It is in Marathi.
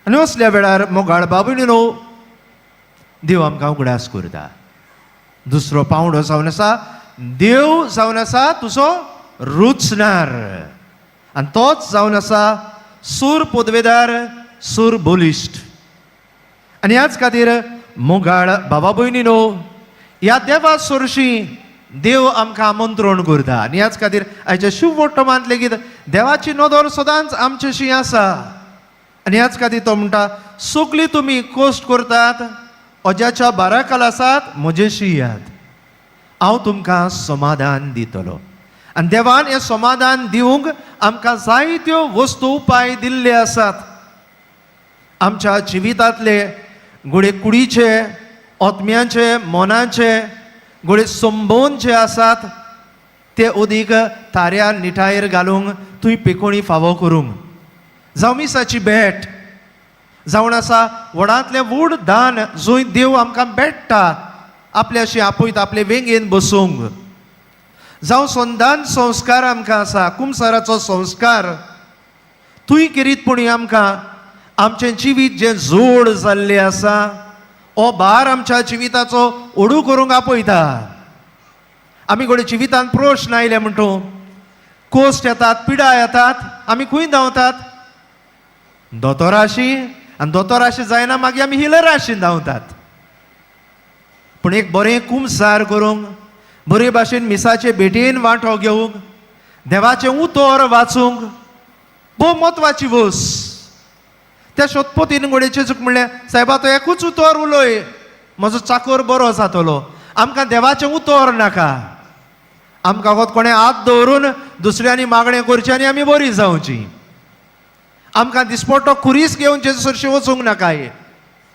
आनी असल्या वेळार मोगाळ बाबूणीनो देव आमकां उगडास करता. दुसरो पावंडो जावन आसा देव जावन आसा तुजो रुचणार, आनी तोच जावन आसा सूर पदवेदार, सूर बोलिश्ट. आनी ह्याच खातीर मोगाळ बाबा भयणीनो, ह्या देवा सरशी देव आमकां आमंत्रण करता. आनी ह्याच खातीर आयच्या शुभ वट्टमांत लेगीत देवाची नदर सदांच आमचेशी आसा. आनी ह्याच खातीर तो म्हणटा, सगळीं तुमी कोश्ट करतात, अजाच्या बाराकाल आसात, म्हजेशी यात, हांव तुमकां समाधान दितलो. आनी देवान हें समाधान दिवंक आमकां जायत्यो वस्तू उपाय दिल्ले आसात. आमच्या जिवितांतले घोडे कुडीचे, ओतम्याचे, मोनाचे, घोडे संभोवन जे आसात ते उदीक ताऱ्या निठायेर घालूंक, थंय पिकोणी फावो करूंक, जावं मिसाची भेट जावन आसा व्हडांतलें व्हड दान जंय देव आमकां भेटटा आपल्याशी आपयता आपले वेंगेन बसूंक, जावं संदान संस्कार आमकां आसा, कुमसाराचो संस्कार, थंय किरीतपणी आमकां आमचें जिवीत जें जोड जाल्लें आसा हो भार आमच्या जिविताचो ओडू करूंक आपयता. आमी घोडे जिवितांत प्रश्न आयले म्हणटू, कोस्ट येतात, पिडा येतात, आमी खंय धांवतात? दोतोराशी, आनी दोतोराशी जायना मागीर आमी हिलराशी धांवतात. पूण एक बरें कुमसार करूंक, बरे भाशेन मिसाचे भेटेन वांटो घेवंक, देवाचें उतर वाचूंक भोव म्हत्वाची वस्त. त्या शोधपोतीन घोडेचे चूक म्हणलें, सायबा तो एकूच उतर उलय, म्हजो चाकर बरो जातलो. आमकां देवाचें उतर नाका, आमकां फकत कोणें हात दवरून दुसऱ्यांनी मागणें करचें आनी आमी बरीं जावचीं. आमकां दिसपट्टो खुरीस घेवन जेजू सरशी वचूंक नाका.